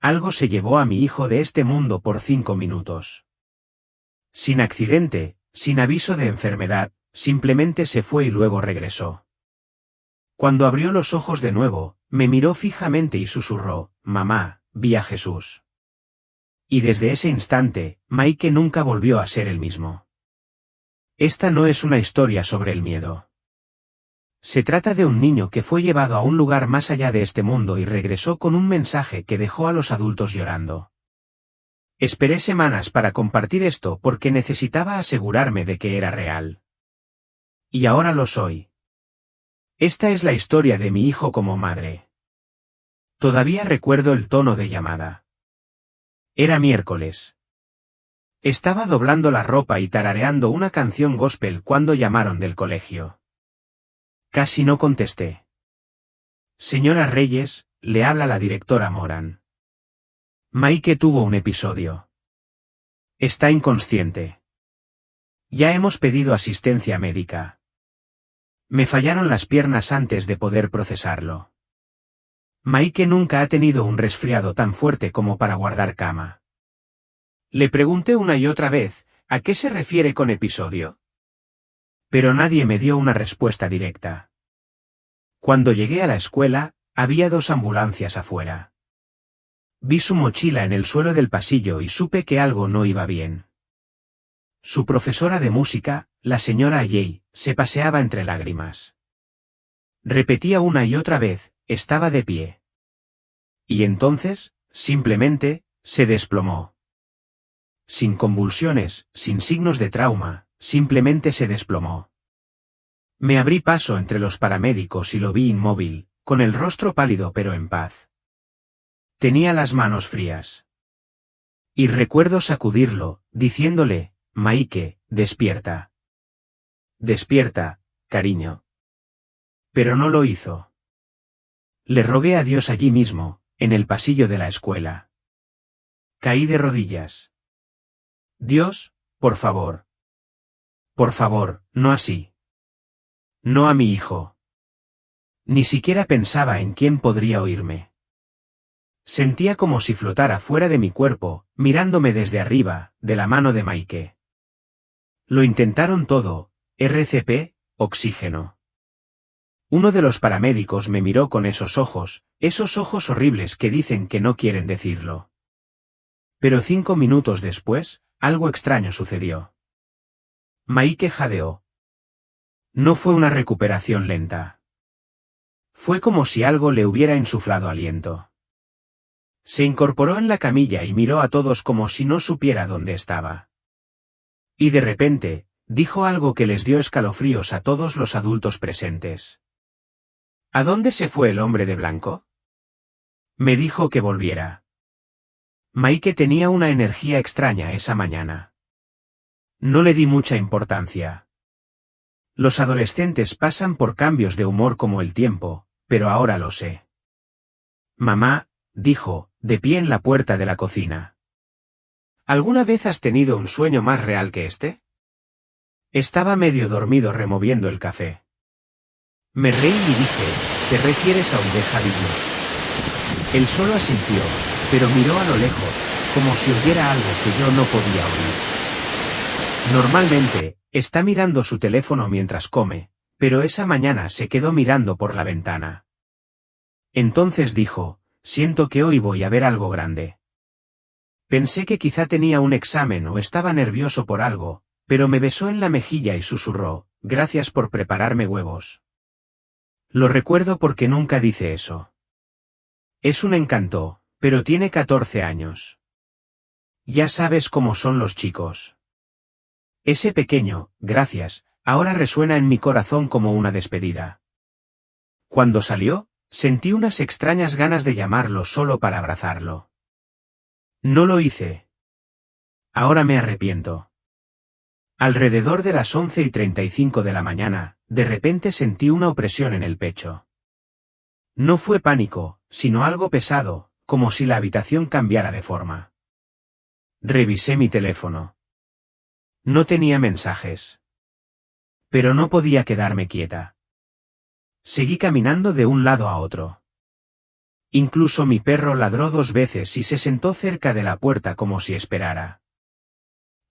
Algo se llevó a mi hijo de este mundo por 5 minutos. Sin accidente, sin aviso de enfermedad, simplemente se fue y luego regresó. Cuando abrió los ojos de nuevo, me miró fijamente y susurró, «Mamá, vi a Jesús». Y desde ese instante, Mike nunca volvió a ser el mismo. Esta no es una historia sobre el miedo. Se trata de un niño que fue llevado a un lugar más allá de este mundo y regresó con un mensaje que dejó a los adultos llorando. Esperé semanas para compartir esto porque necesitaba asegurarme de que era real. Y ahora lo soy. Esta es la historia de mi hijo como madre. Todavía recuerdo el tono de llamada. Era miércoles. Estaba doblando la ropa y tarareando una canción gospel cuando llamaron del colegio. Casi no contesté. Señora Reyes, le habla la directora Moran. Mike tuvo un episodio. Está inconsciente. Ya hemos pedido asistencia médica. Me fallaron las piernas antes de poder procesarlo. Mike nunca ha tenido un resfriado tan fuerte como para guardar cama. Le pregunté una y otra vez, ¿a qué se refiere con episodio? Pero nadie me dio una respuesta directa. Cuando llegué a la escuela, había 2 ambulancias afuera. Vi su mochila en el suelo del pasillo y supe que algo no iba bien. Su profesora de música, la señora Jay, se paseaba entre lágrimas. Repetía una y otra vez, estaba de pie. Y entonces, simplemente, se desplomó. Sin convulsiones, sin signos de trauma, simplemente se desplomó. Me abrí paso entre los paramédicos y lo vi inmóvil, con el rostro pálido pero en paz. Tenía las manos frías. Y recuerdo sacudirlo, diciéndole, Mike, despierta. Despierta, cariño. Pero no lo hizo. Le rogué a Dios allí mismo, en el pasillo de la escuela. Caí de rodillas. Dios, por favor. Por favor, no así. No a mi hijo. Ni siquiera pensaba en quién podría oírme. Sentía como si flotara fuera de mi cuerpo, mirándome desde arriba, de la mano de Mike. Lo intentaron todo, RCP, oxígeno. Uno de los paramédicos me miró con esos ojos horribles que dicen que no quieren decirlo. Pero 5 minutos después, algo extraño sucedió. Mike jadeó. No fue una recuperación lenta. Fue como si algo le hubiera insuflado aliento. Se incorporó en la camilla y miró a todos como si no supiera dónde estaba. Y de repente, dijo algo que les dio escalofríos a todos los adultos presentes. ¿A dónde se fue el hombre de blanco? Me dijo que volviera. Mike tenía una energía extraña esa mañana. No le di mucha importancia. Los adolescentes pasan por cambios de humor como el tiempo, pero ahora lo sé. Mamá, dijo, de pie en la puerta de la cocina. ¿Alguna vez has tenido un sueño más real que este? Estaba medio dormido removiendo el café. Me reí y dije, ¿te refieres a un déjà vu? Él solo asintió, pero miró a lo lejos, como si oyera algo que yo no podía oír. Normalmente, está mirando su teléfono mientras come, pero esa mañana se quedó mirando por la ventana. Entonces dijo, siento que hoy voy a ver algo grande. Pensé que quizá tenía un examen o estaba nervioso por algo, pero me besó en la mejilla y susurró, gracias por prepararme huevos. Lo recuerdo porque nunca dice eso. Es un encanto, pero tiene 14 años. Ya sabes cómo son los chicos. Ese pequeño, gracias, ahora resuena en mi corazón como una despedida. Cuando salió, sentí unas extrañas ganas de llamarlo solo para abrazarlo. No lo hice. Ahora me arrepiento. Alrededor de las 11:35 de la mañana, de repente sentí una opresión en el pecho. No fue pánico, sino algo pesado, como si la habitación cambiara de forma. Revisé mi teléfono. No tenía mensajes. Pero no podía quedarme quieta. Seguí caminando de un lado a otro. Incluso mi perro ladró 2 veces y se sentó cerca de la puerta como si esperara.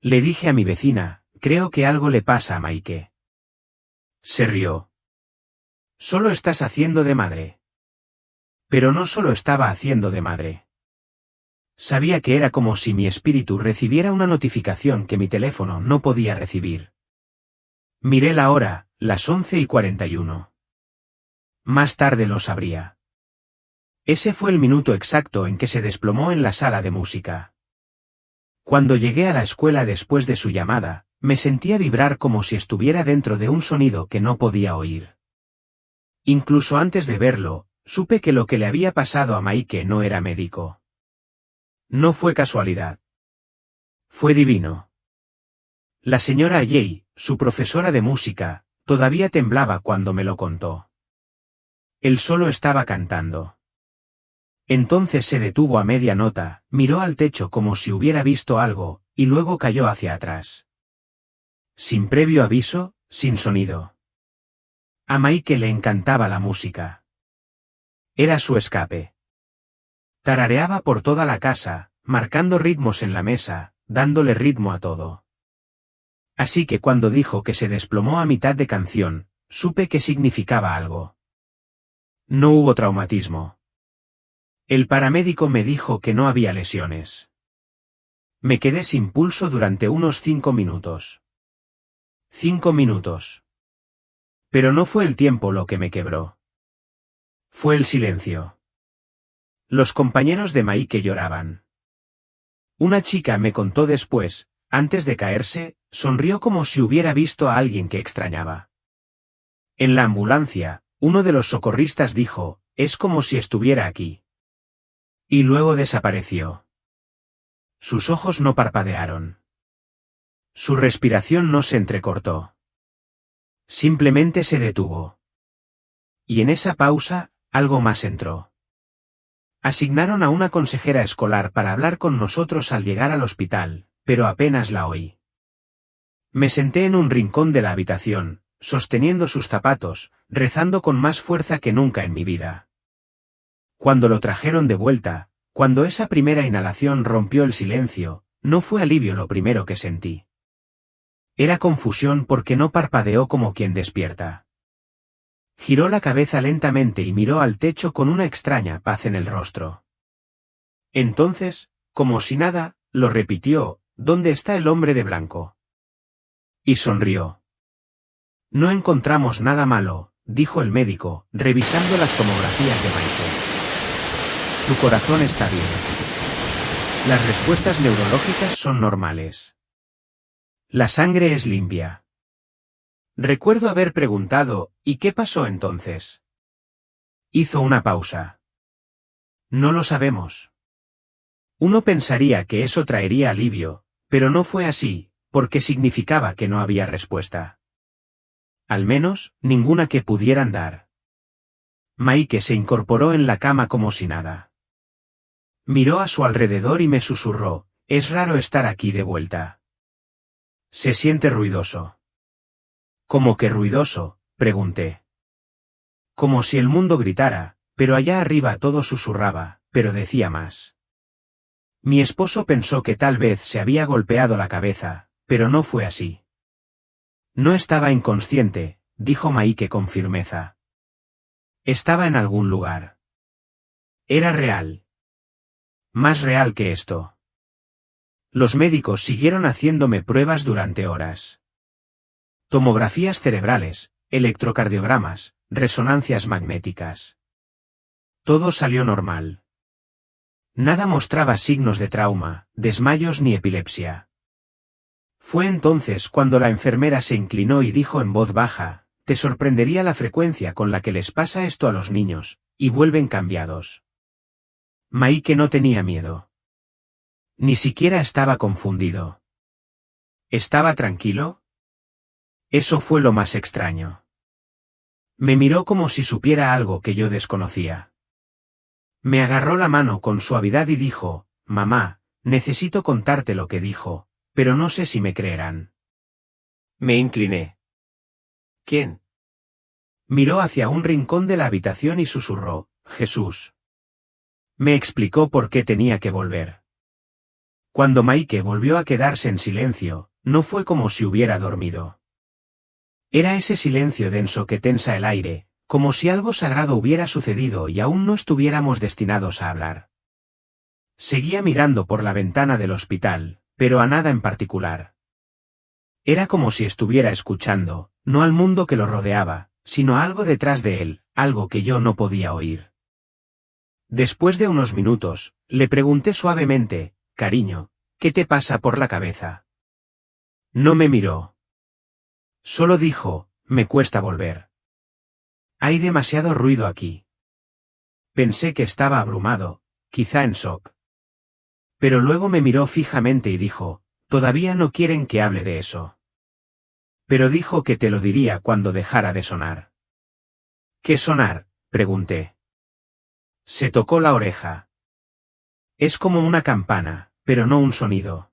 Le dije a mi vecina, creo que algo le pasa a Mike. Se rió. Solo estás haciendo de madre. Pero no solo estaba haciendo de madre. Sabía que era como si mi espíritu recibiera una notificación que mi teléfono no podía recibir. Miré la hora, las 11:41. Más tarde lo sabría. Ese fue el minuto exacto en que se desplomó en la sala de música. Cuando llegué a la escuela después de su llamada, me sentía vibrar como si estuviera dentro de un sonido que no podía oír. Incluso antes de verlo, supe que lo que le había pasado a Mike no era médico. No fue casualidad. Fue divino. La señora Jay, su profesora de música, todavía temblaba cuando me lo contó. Él solo estaba cantando. Entonces se detuvo a media nota, miró al techo como si hubiera visto algo, y luego cayó hacia atrás. Sin previo aviso, sin sonido. A Mike le encantaba la música. Era su escape. Tarareaba por toda la casa, marcando ritmos en la mesa, dándole ritmo a todo. Así que cuando dijo que se desplomó a mitad de canción, supe que significaba algo. No hubo traumatismo. El paramédico me dijo que no había lesiones. Me quedé sin pulso durante unos 5 minutos. 5 minutos. Pero no fue el tiempo lo que me quebró. Fue el silencio. Los compañeros de Mike lloraban. Una chica me contó después, antes de caerse, sonrió como si hubiera visto a alguien que extrañaba. En la ambulancia, uno de los socorristas dijo, es como si estuviera aquí. Y luego desapareció. Sus ojos no parpadearon. Su respiración no se entrecortó. Simplemente se detuvo. Y en esa pausa, algo más entró. Asignaron a una consejera escolar para hablar con nosotros al llegar al hospital, pero apenas la oí. Me senté en un rincón de la habitación, sosteniendo sus zapatos, rezando con más fuerza que nunca en mi vida. Cuando lo trajeron de vuelta, cuando esa primera inhalación rompió el silencio, no fue alivio lo primero que sentí. Era confusión porque no parpadeó como quien despierta. Giró la cabeza lentamente y miró al techo con una extraña paz en el rostro. Entonces, como si nada, lo repitió, ¿dónde está el hombre de blanco? Y sonrió. No encontramos nada malo, dijo el médico, revisando las tomografías de Mike. Su corazón está bien. Las respuestas neurológicas son normales. La sangre es limpia. Recuerdo haber preguntado, ¿y qué pasó entonces? Hizo una pausa. No lo sabemos. Uno pensaría que eso traería alivio, pero no fue así, porque significaba que no había respuesta. Al menos, ninguna que pudieran dar. Mike se incorporó en la cama como si nada. Miró a su alrededor y me susurró, es raro estar aquí de vuelta. Se siente ruidoso. ¿Cómo que ruidoso?, pregunté. Como si el mundo gritara, pero allá arriba todo susurraba, pero decía más. Mi esposo pensó que tal vez se había golpeado la cabeza, pero no fue así. No estaba inconsciente, dijo Mike con firmeza. Estaba en algún lugar. Era real. Más real que esto. Los médicos siguieron haciéndome pruebas durante horas. Tomografías cerebrales, electrocardiogramas, resonancias magnéticas. Todo salió normal. Nada mostraba signos de trauma, desmayos ni epilepsia. Fue entonces cuando la enfermera se inclinó y dijo en voz baja, te sorprendería la frecuencia con la que les pasa esto a los niños, y vuelven cambiados. Mike no tenía miedo. Ni siquiera estaba confundido. ¿Estaba tranquilo? Eso fue lo más extraño. Me miró como si supiera algo que yo desconocía. Me agarró la mano con suavidad y dijo, mamá, necesito contarte lo que dijo, pero no sé si me creerán. Me incliné. ¿Quién? Miró hacia un rincón de la habitación y susurró, Jesús. Me explicó por qué tenía que volver. Cuando Mike volvió a quedarse en silencio, no fue como si hubiera dormido. Era ese silencio denso que tensa el aire, como si algo sagrado hubiera sucedido y aún no estuviéramos destinados a hablar. Seguía mirando por la ventana del hospital, pero a nada en particular. Era como si estuviera escuchando, no al mundo que lo rodeaba, sino a algo detrás de él, algo que yo no podía oír. Después de unos minutos, le pregunté suavemente, cariño, ¿qué te pasa por la cabeza? No me miró. Solo dijo, me cuesta volver. Hay demasiado ruido aquí. Pensé que estaba abrumado, quizá en shock. Pero luego me miró fijamente y dijo, todavía no quieren que hable de eso. Pero dijo que te lo diría cuando dejara de sonar. ¿Qué sonar? Pregunté. Se tocó la oreja. Es como una campana, pero no un sonido.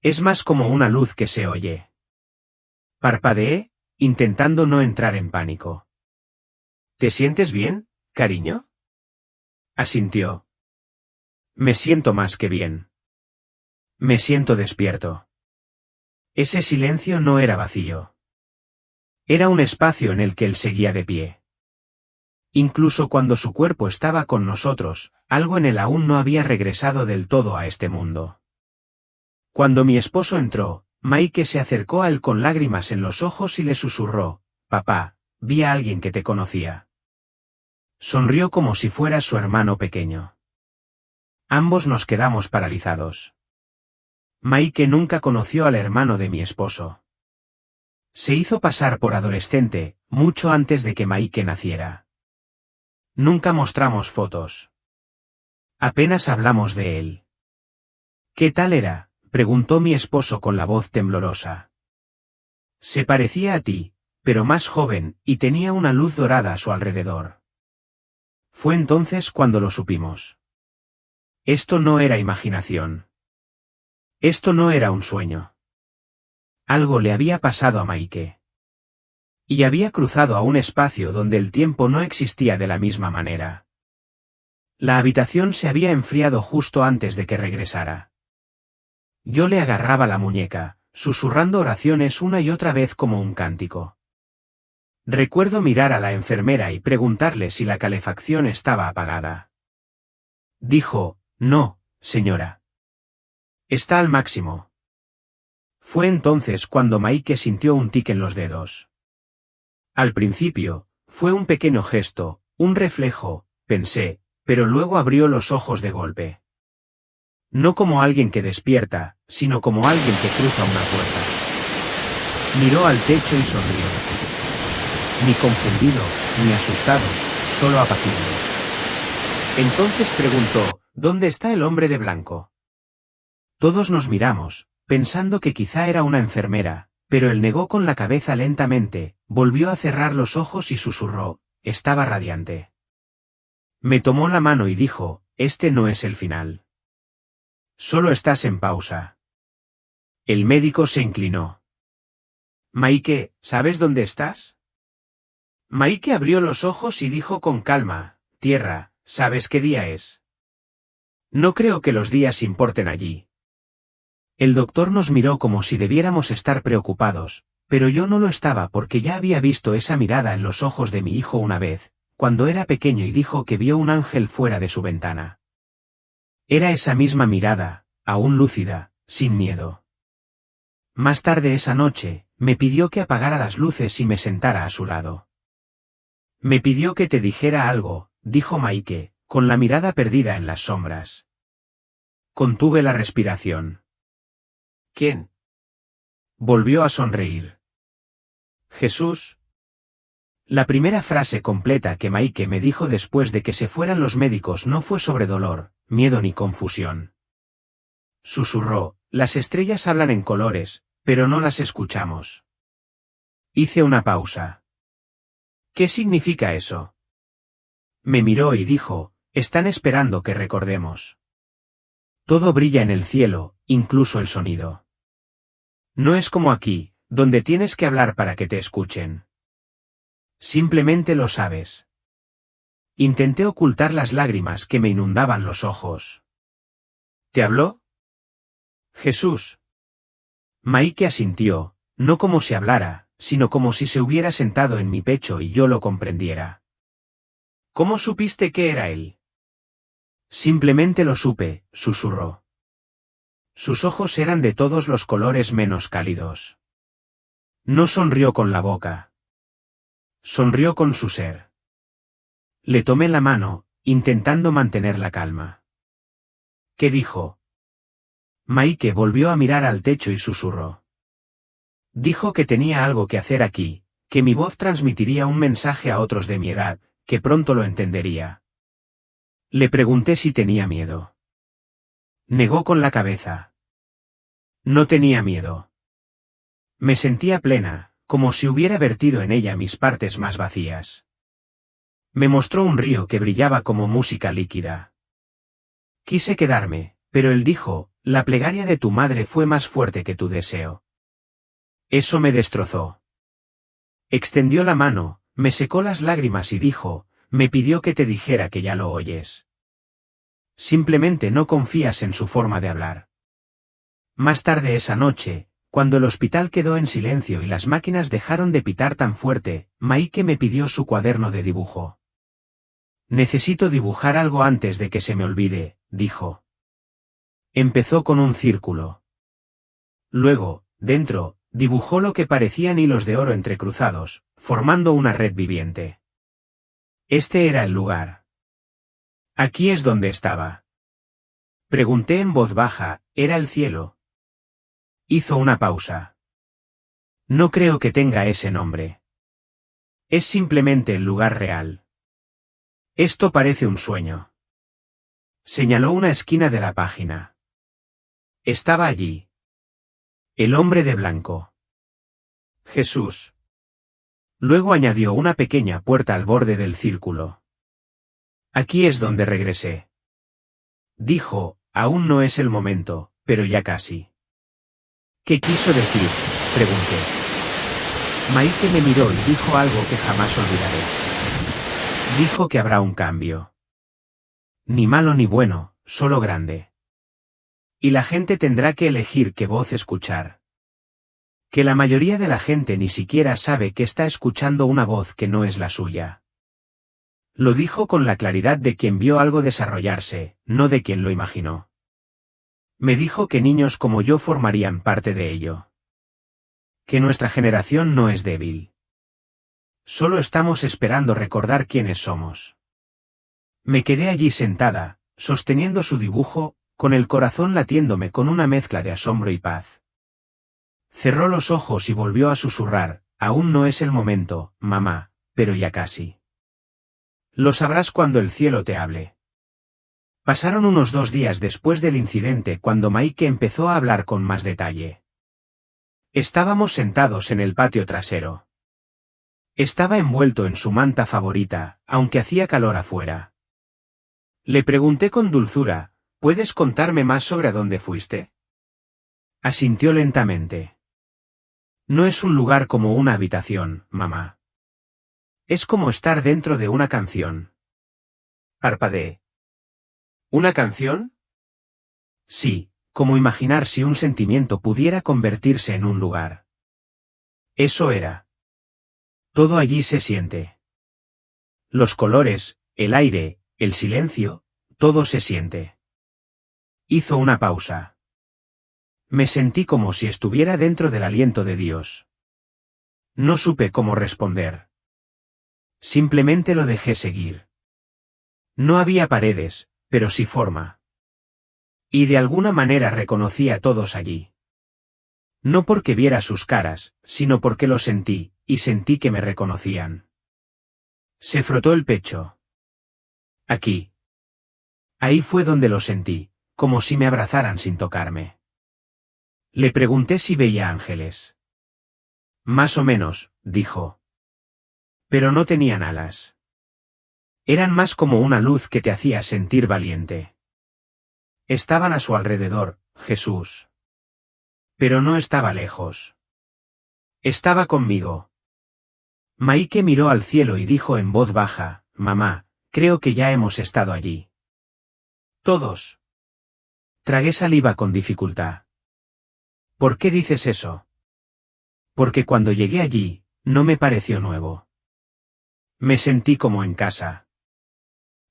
Es más como una luz que se oye. Parpadeé, intentando no entrar en pánico. ¿Te sientes bien, cariño? Asintió. Me siento más que bien. Me siento despierto. Ese silencio no era vacío. Era un espacio en el que él seguía de pie. Incluso cuando su cuerpo estaba con nosotros, algo en él aún no había regresado del todo a este mundo. Cuando mi esposo entró, Mike se acercó a él con lágrimas en los ojos y le susurró, papá, vi a alguien que te conocía. Sonrió como si fuera su hermano pequeño. Ambos nos quedamos paralizados. Mike nunca conoció al hermano de mi esposo. Se hizo pasar por adolescente, mucho antes de que Mike naciera. Nunca mostramos fotos. Apenas hablamos de él. ¿Qué tal era?, preguntó mi esposo con la voz temblorosa. Se parecía a ti, pero más joven, y tenía una luz dorada a su alrededor. Fue entonces cuando lo supimos. Esto no era imaginación. Esto no era un sueño. Algo le había pasado a Mike. Y había cruzado a un espacio donde el tiempo no existía de la misma manera. La habitación se había enfriado justo antes de que regresara. Yo le agarraba la muñeca, susurrando oraciones una y otra vez como un cántico. Recuerdo mirar a la enfermera y preguntarle si la calefacción estaba apagada. Dijo, no, señora. Está al máximo. Fue entonces cuando Mike sintió un tic en los dedos. Al principio, fue un pequeño gesto, un reflejo, pensé, pero luego abrió los ojos de golpe. No como alguien que despierta, sino como alguien que cruza una puerta. Miró al techo y sonrió. Ni confundido, ni asustado, solo apacible. Entonces preguntó, ¿dónde está el hombre de blanco? Todos nos miramos, pensando que quizá era una enfermera, pero él negó con la cabeza lentamente, volvió a cerrar los ojos y susurró, estaba radiante. Me tomó la mano y dijo, este no es el final. Solo estás en pausa. El médico se inclinó. Mike, ¿sabes dónde estás? Mike abrió los ojos y dijo con calma, tierra, ¿sabes qué día es? No creo que los días importen allí. El doctor nos miró como si debiéramos estar preocupados, pero yo no lo estaba porque ya había visto esa mirada en los ojos de mi hijo una vez, cuando era pequeño y dijo que vio un ángel fuera de su ventana. Era esa misma mirada, aún lúcida, sin miedo. Más tarde esa noche, me pidió que apagara las luces y me sentara a su lado. Me pidió que te dijera algo, dijo Mike, con la mirada perdida en las sombras. Contuve la respiración. ¿Quién? Volvió a sonreír. Jesús. La primera frase completa que Mike me dijo después de que se fueran los médicos no fue sobre dolor, miedo ni confusión. Susurró, las estrellas hablan en colores, pero no las escuchamos. Hice una pausa. ¿Qué significa eso? Me miró y dijo, están esperando que recordemos. Todo brilla en el cielo, incluso el sonido. No es como aquí, donde tienes que hablar para que te escuchen. Simplemente lo sabes. Intenté ocultar las lágrimas que me inundaban los ojos. ¿Te habló? Jesús. Mike asintió, no como si hablara, sino como si se hubiera sentado en mi pecho y yo lo comprendiera. ¿Cómo supiste que era él? Simplemente lo supe, susurró. Sus ojos eran de todos los colores menos cálidos. No sonrió con la boca. Sonrió con su ser. Le tomé la mano, intentando mantener la calma. ¿Qué dijo? Mike volvió a mirar al techo y susurró. Dijo que tenía algo que hacer aquí, que mi voz transmitiría un mensaje a otros de mi edad, que pronto lo entendería. Le pregunté si tenía miedo. Negó con la cabeza. No tenía miedo. Me sentía plena, como si hubiera vertido en ella mis partes más vacías. Me mostró un río que brillaba como música líquida. Quise quedarme, pero él dijo, la plegaria de tu madre fue más fuerte que tu deseo. Eso me destrozó. Extendió la mano, me secó las lágrimas y dijo, me pidió que te dijera que ya lo oyes. Simplemente no confías en su forma de hablar. Más tarde esa noche, cuando el hospital quedó en silencio y las máquinas dejaron de pitar tan fuerte, Mike me pidió su cuaderno de dibujo. Necesito dibujar algo antes de que se me olvide, dijo. Empezó con un círculo. Luego, dentro, dibujó lo que parecían hilos de oro entrecruzados, formando una red viviente. Este era el lugar. Aquí es donde estaba. Pregunté en voz baja, ¿era el cielo? Hizo una pausa. No creo que tenga ese nombre. Es simplemente el lugar real. Esto parece un sueño. Señaló una esquina de la página. Estaba allí. El hombre de blanco. Jesús. Luego añadió una pequeña puerta al borde del círculo. Aquí es donde regresé. Dijo, aún no es el momento, pero ya casi. ¿Qué quiso decir? Pregunté. Mike me miró y dijo algo que jamás olvidaré. Dijo que habrá un cambio. Ni malo ni bueno, solo grande. Y la gente tendrá que elegir qué voz escuchar. Que la mayoría de la gente ni siquiera sabe que está escuchando una voz que no es la suya. Lo dijo con la claridad de quien vio algo desarrollarse, no de quien lo imaginó. Me dijo que niños como yo formarían parte de ello. Que nuestra generación no es débil. Solo estamos esperando recordar quiénes somos. Me quedé allí sentada, sosteniendo su dibujo, con el corazón latiéndome con una mezcla de asombro y paz. Cerró los ojos y volvió a susurrar, aún no es el momento, mamá, pero ya casi. Lo sabrás cuando el cielo te hable. Pasaron unos 2 días después del incidente cuando Mike empezó a hablar con más detalle. Estábamos sentados en el patio trasero. Estaba envuelto en su manta favorita, aunque hacía calor afuera. Le pregunté con dulzura, ¿puedes contarme más sobre a dónde fuiste? Asintió lentamente. No es un lugar como una habitación, mamá. Es como estar dentro de una canción. Parpadeé. ¿Una canción? Sí, como imaginar si un sentimiento pudiera convertirse en un lugar. Eso era. Todo allí se siente. Los colores, el aire, el silencio, todo se siente. Hizo una pausa. Me sentí como si estuviera dentro del aliento de Dios. No supe cómo responder. Simplemente lo dejé seguir. No había paredes, pero sí forma. Y de alguna manera reconocí a todos allí. No porque viera sus caras, sino porque lo sentí, y sentí que me reconocían. Se frotó el pecho. Aquí. Ahí fue donde lo sentí, como si me abrazaran sin tocarme. Le pregunté si veía ángeles. Más o menos, dijo. Pero no tenían alas. Eran más como una luz que te hacía sentir valiente. Estaban a su alrededor, Jesús. Pero no estaba lejos. Estaba conmigo. Mike miró al cielo y dijo en voz baja, mamá, creo que ya hemos estado allí. Todos. Tragué saliva con dificultad. ¿Por qué dices eso? Porque cuando llegué allí, no me pareció nuevo. Me sentí como en casa.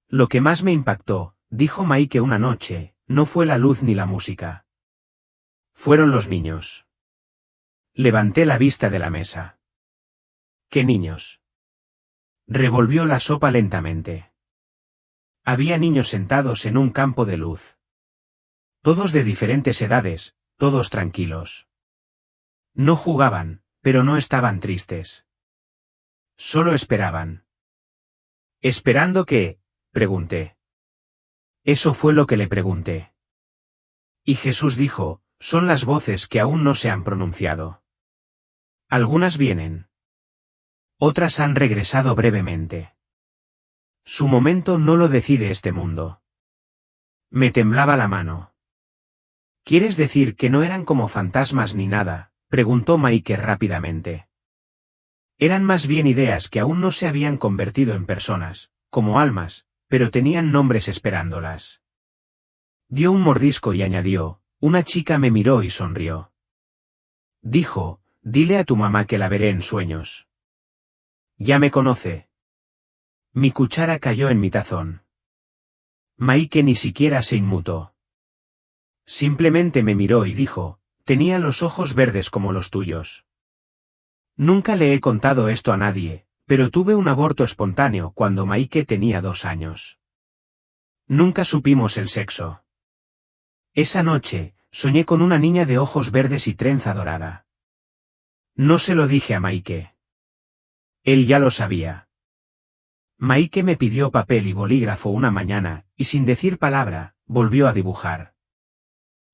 Lo que más me impactó, dijo Mike una noche, no fue la luz ni la música. Fueron los niños. Levanté la vista de la mesa. ¿Qué niños? Revolvió la sopa lentamente. Había niños sentados en un campo de luz. Todos de diferentes edades, todos tranquilos. No jugaban, pero no estaban tristes. Solo esperaban. ¿Esperando qué? Pregunté. Eso fue lo que le pregunté. Y Jesús dijo, son las voces que aún no se han pronunciado. Algunas vienen. Otras han regresado brevemente. Su momento no lo decide este mundo. Me temblaba la mano. ¿Quieres decir que no eran como fantasmas ni nada? Preguntó Mike rápidamente. Eran más bien ideas que aún no se habían convertido en personas, como almas, pero tenían nombres esperándolas. Dio un mordisco y añadió, una chica me miró y sonrió. Dijo, dile a tu mamá que la veré en sueños. Ya me conoce. Mi cuchara cayó en mi tazón. Mike ni siquiera se inmutó. Simplemente me miró y dijo, tenía los ojos verdes como los tuyos. Nunca le he contado esto a nadie, pero tuve un aborto espontáneo cuando Mike tenía 2 años. Nunca supimos el sexo. Esa noche, soñé con una niña de ojos verdes y trenza dorada. No se lo dije a Mike. Él ya lo sabía. Mike me pidió papel y bolígrafo una mañana, y sin decir palabra, volvió a dibujar.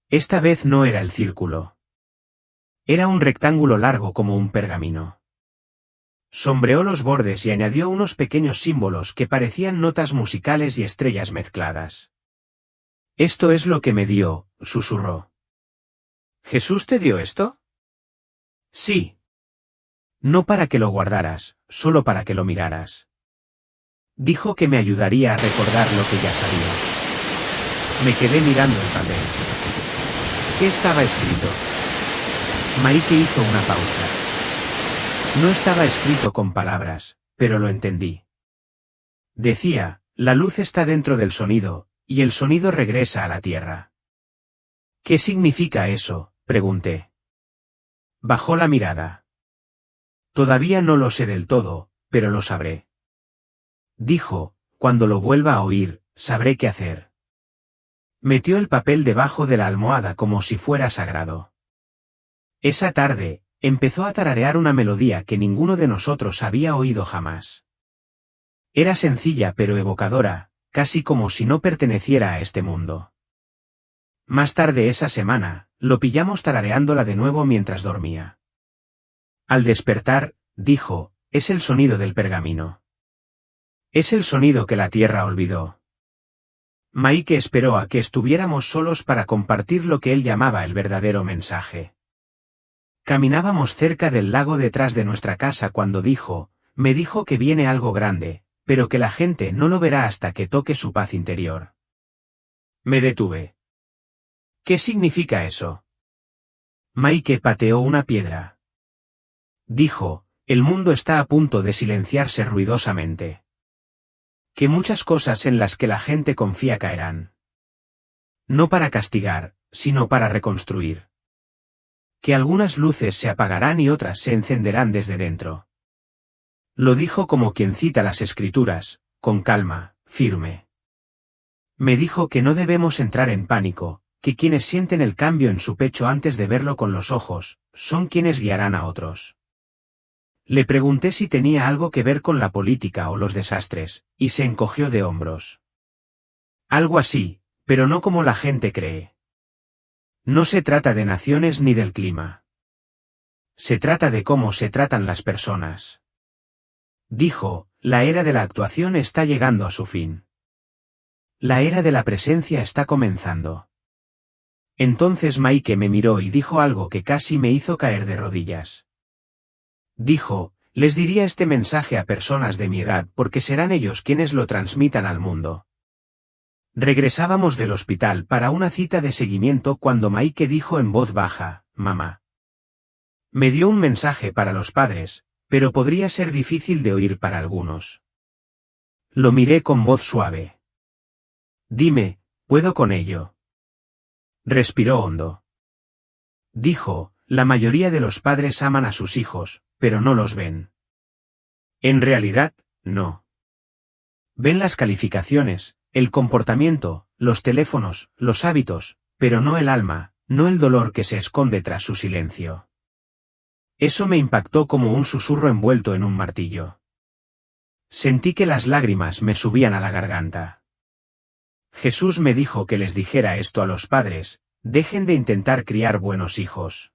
Esta vez no era el círculo. Era un rectángulo largo como un pergamino. Sombreó los bordes y añadió unos pequeños símbolos que parecían notas musicales y estrellas mezcladas. Esto es lo que me dio, susurró. ¿Jesús te dio esto? Sí. No para que lo guardaras, solo para que lo miraras. Dijo que me ayudaría a recordar lo que ya sabía. Me quedé mirando el papel. ¿Qué estaba escrito? Mike hizo una pausa. No estaba escrito con palabras, pero lo entendí. Decía, la luz está dentro del sonido, y el sonido regresa a la tierra. ¿Qué significa eso? Pregunté. Bajó la mirada. Todavía no lo sé del todo, pero lo sabré. Dijo, cuando lo vuelva a oír, sabré qué hacer. Metió el papel debajo de la almohada como si fuera sagrado. Esa tarde, empezó a tararear una melodía que ninguno de nosotros había oído jamás. Era sencilla pero evocadora, casi como si no perteneciera a este mundo. Más tarde esa semana, lo pillamos tarareándola de nuevo mientras dormía. Al despertar, dijo, es el sonido del pergamino. Es el sonido que la tierra olvidó. Mike esperó a que estuviéramos solos para compartir lo que él llamaba el verdadero mensaje. Caminábamos cerca del lago detrás de nuestra casa cuando me dijo que viene algo grande, pero que la gente no lo verá hasta que toque su paz interior. Me detuve. ¿Qué significa eso? Mike pateó una piedra. Dijo, el mundo está a punto de silenciarse ruidosamente. Que muchas cosas en las que la gente confía caerán. No para castigar, sino para reconstruir. Que algunas luces se apagarán y otras se encenderán desde dentro. Lo dijo como quien cita las escrituras, con calma, firme. Me dijo que no debemos entrar en pánico, que quienes sienten el cambio en su pecho antes de verlo con los ojos, son quienes guiarán a otros. Le pregunté si tenía algo que ver con la política o los desastres, y se encogió de hombros. Algo así, pero no como la gente cree. No se trata de naciones ni del clima. Se trata de cómo se tratan las personas. Dijo, la era de la actuación está llegando a su fin. La era de la presencia está comenzando. Entonces Mike me miró y dijo algo que casi me hizo caer de rodillas. Dijo, Les diría este mensaje a personas de mi edad porque serán ellos quienes lo transmitan al mundo. Regresábamos del hospital para una cita de seguimiento cuando Mike dijo en voz baja, «Mamá». Me dio un mensaje para los padres, pero podría ser difícil de oír para algunos. Lo miré con voz suave. «Dime, ¿puedo con ello?» Respiró hondo. Dijo, «La mayoría de los padres aman a sus hijos, pero no los ven». En realidad, no. Ven las calificaciones, el comportamiento, los teléfonos, los hábitos, pero no el alma, no el dolor que se esconde tras su silencio. Eso me impactó como un susurro envuelto en un martillo. Sentí que las lágrimas me subían a la garganta. Jesús me dijo que les dijera esto a los padres, dejen de intentar criar buenos hijos.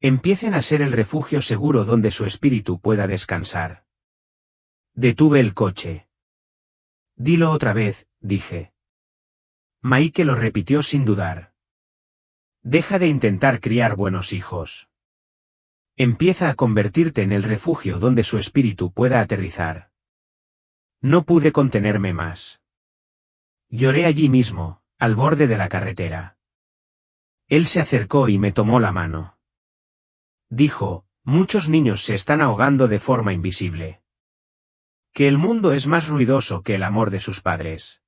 Empiecen a ser el refugio seguro donde su espíritu pueda descansar. Detuve el coche. Dilo otra vez, dije. Mike lo repitió sin dudar. Deja de intentar criar buenos hijos. Empieza a convertirte en el refugio donde su espíritu pueda aterrizar. No pude contenerme más. Lloré allí mismo, al borde de la carretera. Él se acercó y me tomó la mano. Dijo, muchos niños se están ahogando de forma invisible. Que el mundo es más ruidoso que el amor de sus padres.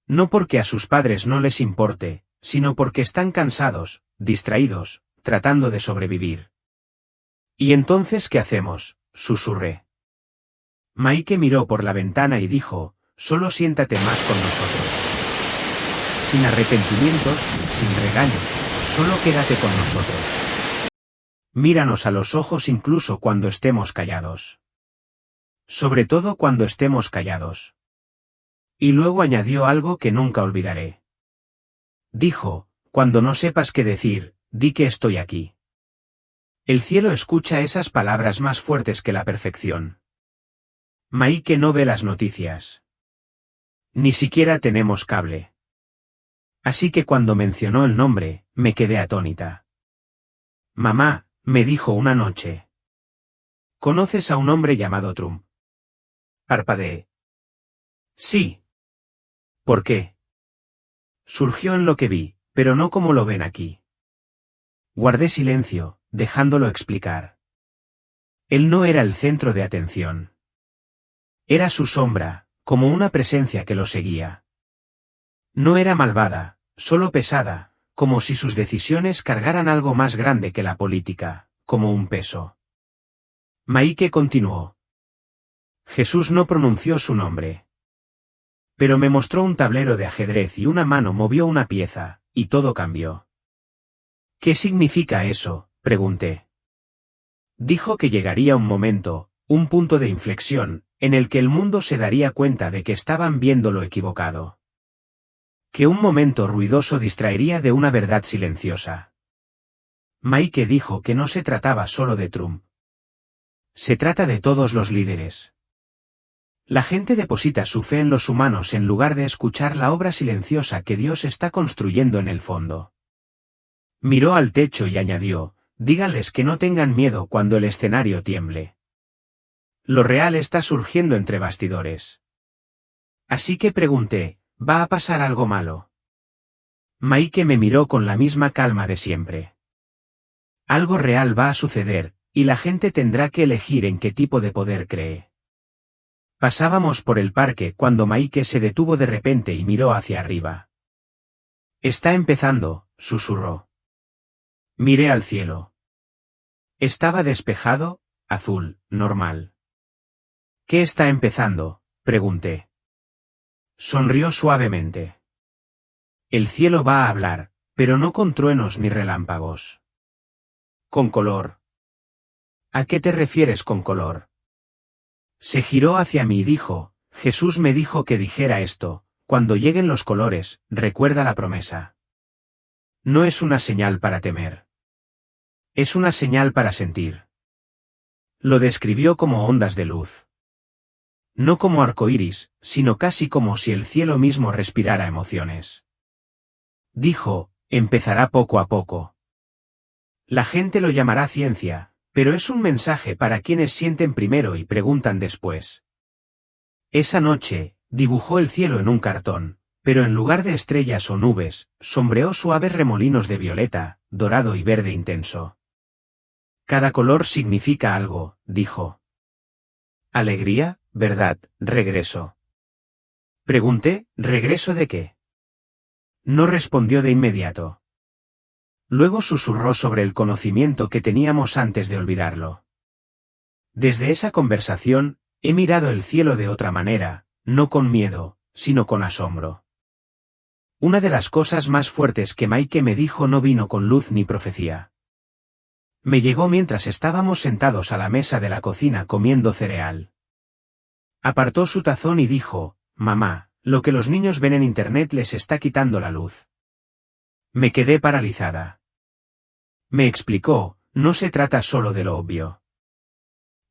No porque a sus padres no les importe, sino porque están cansados, distraídos, tratando de sobrevivir. ¿Y entonces qué hacemos?, susurré. Mike miró por la ventana y dijo, solo siéntate más con nosotros. Sin arrepentimientos, sin regaños, solo quédate con nosotros. Míranos a los ojos incluso cuando estemos callados. Sobre todo cuando estemos callados. Y luego añadió algo que nunca olvidaré. Dijo, cuando no sepas qué decir, di que estoy aquí. El cielo escucha esas palabras más fuertes que la perfección. Mike no ve las noticias. Ni siquiera tenemos cable. Así que cuando mencionó el nombre, me quedé atónita. Mamá, me dijo una noche. ¿Conoces a un hombre llamado Trump? Parpadeé. Sí. ¿Por qué? Surgió en lo que vi, pero no como lo ven aquí. Guardé silencio, dejándolo explicar. Él no era el centro de atención. Era su sombra, como una presencia que lo seguía. No era malvada, solo pesada, como si sus decisiones cargaran algo más grande que la política, como un peso. Mike continuó. Jesús no pronunció su nombre. Pero me mostró un tablero de ajedrez y una mano movió una pieza, y todo cambió. ¿Qué significa eso?, pregunté. Dijo que llegaría un momento, un punto de inflexión, en el que el mundo se daría cuenta de que estaban viendo lo equivocado. Que un momento ruidoso distraería de una verdad silenciosa. Mike dijo que no se trataba solo de Trump. Se trata de todos los líderes. La gente deposita su fe en los humanos en lugar de escuchar la obra silenciosa que Dios está construyendo en el fondo. Miró al techo y añadió, díganles que no tengan miedo cuando el escenario tiemble. Lo real está surgiendo entre bastidores. Así que pregunté, ¿va a pasar algo malo? Mike me miró con la misma calma de siempre. Algo real va a suceder, y la gente tendrá que elegir en qué tipo de poder cree. Pasábamos por el parque cuando Mike se detuvo de repente y miró hacia arriba. Está empezando, susurró. Miré al cielo. Estaba despejado, azul, normal. ¿Qué está empezando?, pregunté. Sonrió suavemente. El cielo va a hablar, pero no con truenos ni relámpagos. Con color. ¿A qué te refieres con color? Se giró hacia mí y dijo, Jesús me dijo que dijera esto, cuando lleguen los colores, recuerda la promesa. No es una señal para temer. Es una señal para sentir. Lo describió como ondas de luz. No como arcoíris, sino casi como si el cielo mismo respirara emociones. Dijo, empezará poco a poco. La gente lo llamará ciencia, Pero es un mensaje para quienes sienten primero y preguntan después. Esa noche, dibujó el cielo en un cartón, pero en lugar de estrellas o nubes, sombreó suaves remolinos de violeta, dorado y verde intenso. Cada color significa algo, dijo. Alegría, verdad, regreso. Pregunté, ¿regreso de qué? No respondió de inmediato. Luego susurró sobre el conocimiento que teníamos antes de olvidarlo. Desde esa conversación, he mirado el cielo de otra manera, no con miedo, sino con asombro. Una de las cosas más fuertes que Mike me dijo no vino con luz ni profecía. Me llegó mientras estábamos sentados a la mesa de la cocina comiendo cereal. Apartó su tazón y dijo, «Mamá, lo que los niños ven en Internet les está quitando la luz». Me quedé paralizada. Me explicó, no se trata solo de lo obvio.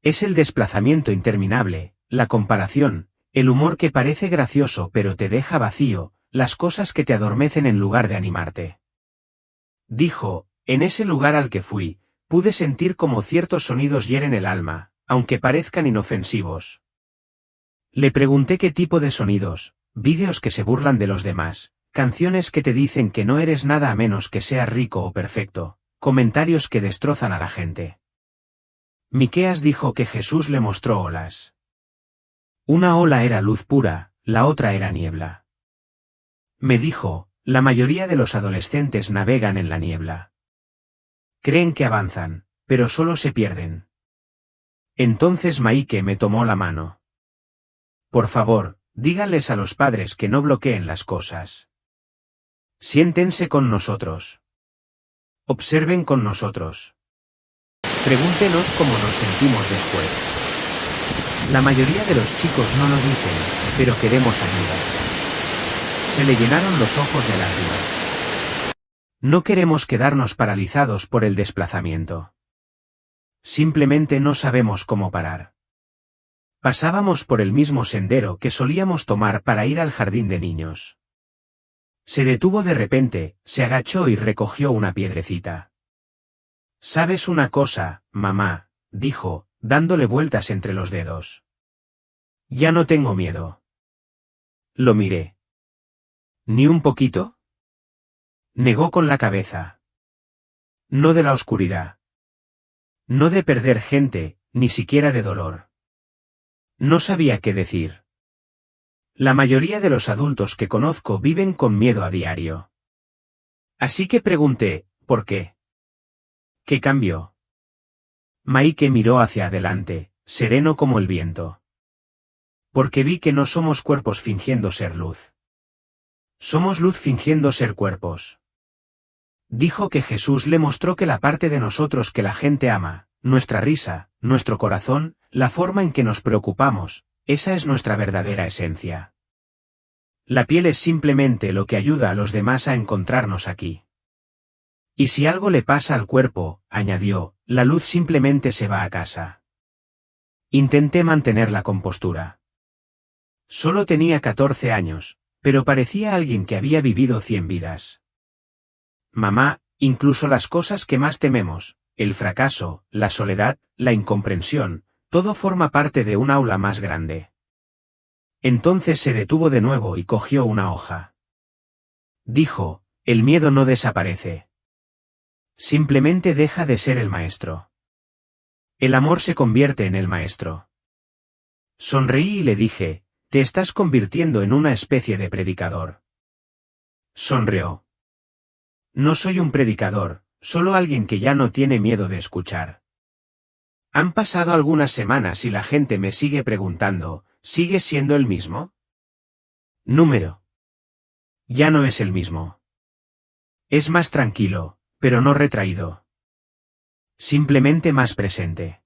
Es el desplazamiento interminable, la comparación, el humor que parece gracioso pero te deja vacío, las cosas que te adormecen en lugar de animarte. Dijo, en ese lugar al que fui, pude sentir como ciertos sonidos hieren el alma, aunque parezcan inofensivos. Le pregunté qué tipo de sonidos, vídeos que se burlan de los demás, canciones que te dicen que no eres nada a menos que seas rico o perfecto, comentarios que destrozan a la gente. Miqueas dijo que Jesús le mostró olas. Una ola era luz pura, la otra era niebla. Me dijo, la mayoría de los adolescentes navegan en la niebla. Creen que avanzan, pero solo se pierden. Entonces Mike me tomó la mano. Por favor, díganles a los padres que no bloqueen las cosas. Siéntense con nosotros. Observen con nosotros. Pregúntenos cómo nos sentimos después. La mayoría de los chicos no lo dicen, pero queremos ayuda. Se le llenaron los ojos de lágrimas. No queremos quedarnos paralizados por el desplazamiento. Simplemente no sabemos cómo parar. Pasábamos por el mismo sendero que solíamos tomar para ir al jardín de niños. Se detuvo de repente, se agachó y recogió una piedrecita. ¿Sabes una cosa, mamá?, dijo, dándole vueltas entre los dedos. Ya no tengo miedo. Lo miré. ¿Ni un poquito? Negó con la cabeza. No de la oscuridad. No de perder gente, ni siquiera de dolor. No sabía qué decir. La mayoría de los adultos que conozco viven con miedo a diario. Así que pregunté, ¿por qué? ¿Qué cambió? Mike miró hacia adelante, sereno como el viento. Porque vi que no somos cuerpos fingiendo ser luz. Somos luz fingiendo ser cuerpos. Dijo que Jesús le mostró que la parte de nosotros que la gente ama, nuestra risa, nuestro corazón, la forma en que nos preocupamos, esa es nuestra verdadera esencia. La piel es simplemente lo que ayuda a los demás a encontrarnos aquí. Y si algo le pasa al cuerpo, añadió, la luz simplemente se va a casa. Intenté mantener la compostura. Solo tenía 14 años, pero parecía alguien que había vivido 100 vidas. Mamá, incluso las cosas que más tememos, el fracaso, la soledad, la incomprensión, todo forma parte de un aula más grande. Entonces se detuvo de nuevo y cogió una hoja. Dijo, el miedo no desaparece. Simplemente deja de ser el maestro. El amor se convierte en el maestro. Sonreí y le dije, te estás convirtiendo en una especie de predicador. Sonrió. No soy un predicador, solo alguien que ya no tiene miedo de escuchar. Han pasado algunas semanas y la gente me sigue preguntando, ¿sigues siendo el mismo? Número. Ya no es el mismo. Es más tranquilo, pero no retraído. Simplemente más presente.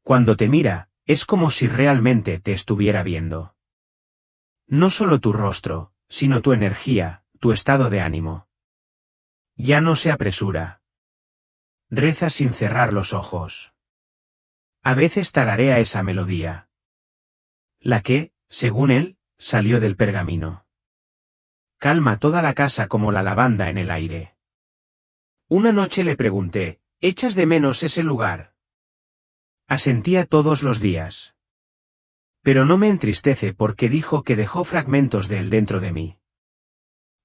Cuando te mira, es como si realmente te estuviera viendo. No solo tu rostro, sino tu energía, tu estado de ánimo. Ya no se apresura. Reza sin cerrar los ojos. A veces tararea esa melodía. La que, según él, salió del pergamino. Calma toda la casa como la lavanda en el aire. Una noche le pregunté, ¿Echas de menos ese lugar? Asentía todos los días. Pero no me entristece porque dijo que dejó fragmentos de él dentro de mí.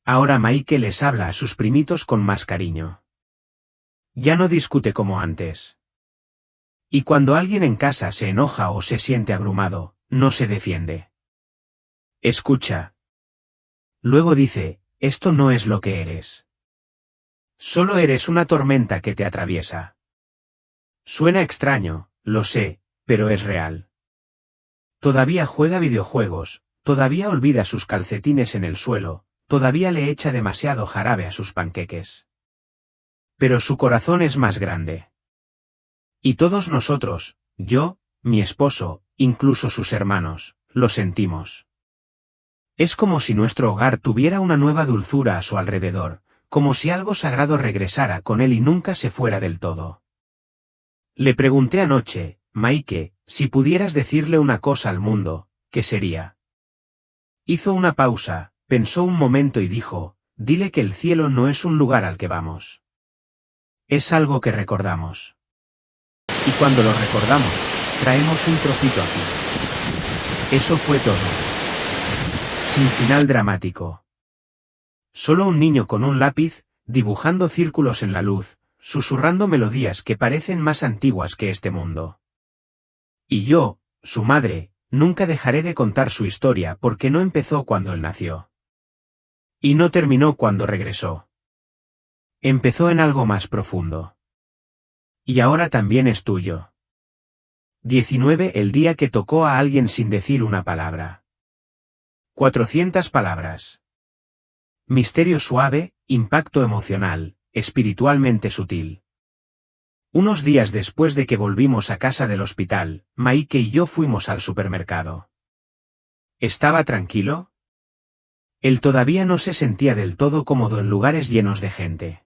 Ahora Mike les habla a sus primitos con más cariño. Ya no discute como antes. Y cuando alguien en casa se enoja o se siente abrumado, no se defiende. Escucha. Luego dice, esto no es lo que eres. Solo eres una tormenta que te atraviesa. Suena extraño, lo sé, pero es real. Todavía juega videojuegos, todavía olvida sus calcetines en el suelo, todavía le echa demasiado jarabe a sus panqueques. Pero su corazón es más grande. Y todos nosotros, yo, mi esposo, incluso sus hermanos, lo sentimos. Es como si nuestro hogar tuviera una nueva dulzura a su alrededor, como si algo sagrado regresara con él y nunca se fuera del todo. Le pregunté anoche, Mike, si pudieras decirle una cosa al mundo, ¿qué sería? Hizo una pausa, pensó un momento y dijo, dile que el cielo no es un lugar al que vamos. Es algo que recordamos. Y cuando lo recordamos, traemos un trocito aquí. Eso fue todo. Sin final dramático. Solo un niño con un lápiz, dibujando círculos en la luz, susurrando melodías que parecen más antiguas que este mundo. Y yo, su madre, nunca dejaré de contar su historia porque no empezó cuando él nació. Y no terminó cuando regresó. Empezó en algo más profundo. Y ahora también es tuyo. 19. El día que tocó a alguien sin decir una palabra. 400 palabras. Misterio suave, impacto emocional, espiritualmente sutil. Unos días después de que volvimos a casa del hospital, Mike y yo fuimos al supermercado. ¿Estaba tranquilo? Él todavía no se sentía del todo cómodo en lugares llenos de gente.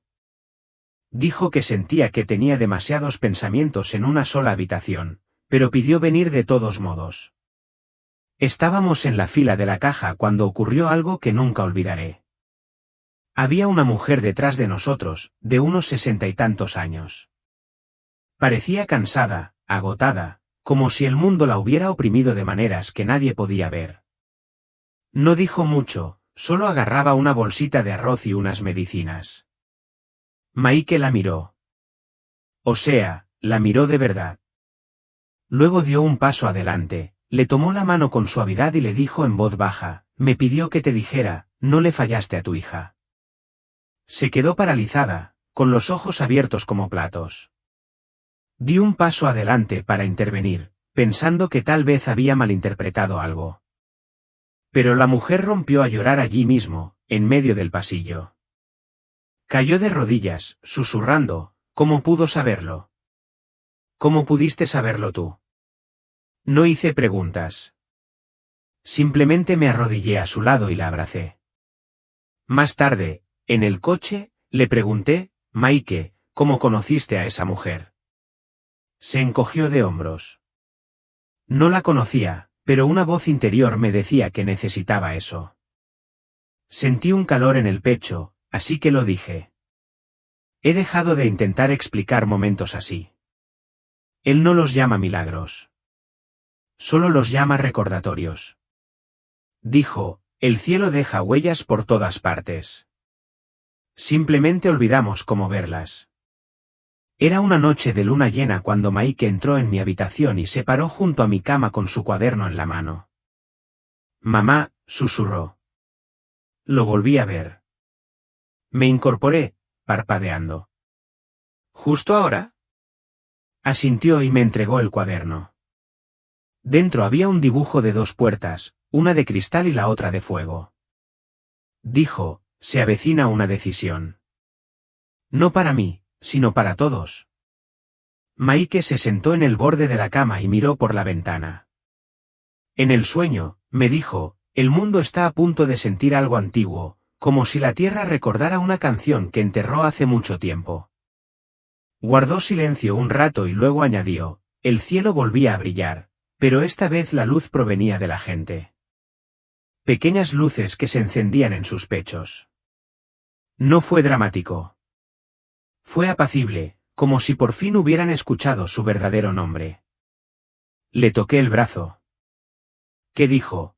Dijo que sentía que tenía demasiados pensamientos en una sola habitación, pero pidió venir de todos modos. Estábamos en la fila de la caja cuando ocurrió algo que nunca olvidaré. Había una mujer detrás de nosotros, de unos 60 y tantos años. Parecía cansada, agotada, como si el mundo la hubiera oprimido de maneras que nadie podía ver. No dijo mucho, solo agarraba una bolsita de arroz y unas medicinas. Mike la miró. O sea, la miró de verdad. Luego dio un paso adelante, le tomó la mano con suavidad y le dijo en voz baja, me pidió que te dijera, no le fallaste a tu hija. Se quedó paralizada, con los ojos abiertos como platos. Di un paso adelante para intervenir, pensando que tal vez había malinterpretado algo. Pero la mujer rompió a llorar allí mismo, en medio del pasillo. Cayó de rodillas, susurrando, ¿cómo pudo saberlo? ¿Cómo pudiste saberlo tú? No hice preguntas. Simplemente me arrodillé a su lado y la abracé. Más tarde, en el coche, le pregunté, Mike, ¿cómo conociste a esa mujer? Se encogió de hombros. No la conocía, pero una voz interior me decía que necesitaba eso. Sentí un calor en el pecho, así que lo dije. He dejado de intentar explicar momentos así. Él no los llama milagros. Solo los llama recordatorios. Dijo, el cielo deja huellas por todas partes. Simplemente olvidamos cómo verlas. Era una noche de luna llena cuando Mike entró en mi habitación y se paró junto a mi cama con su cuaderno en la mano. Mamá, susurró. Lo volví a ver. Me incorporé, parpadeando. ¿Justo ahora? Asintió y me entregó el cuaderno. Dentro había un dibujo de 2 puertas, una de cristal y la otra de fuego. Dijo, se avecina una decisión. No para mí, sino para todos. Mike se sentó en el borde de la cama y miró por la ventana. En el sueño, me dijo, el mundo está a punto de sentir algo antiguo, como si la tierra recordara una canción que enterró hace mucho tiempo. Guardó silencio un rato y luego añadió, el cielo volvía a brillar, pero esta vez la luz provenía de la gente. Pequeñas luces que se encendían en sus pechos. No fue dramático. Fue apacible, Como si por fin hubieran escuchado su verdadero nombre. Le toqué el brazo. ¿Qué dijo?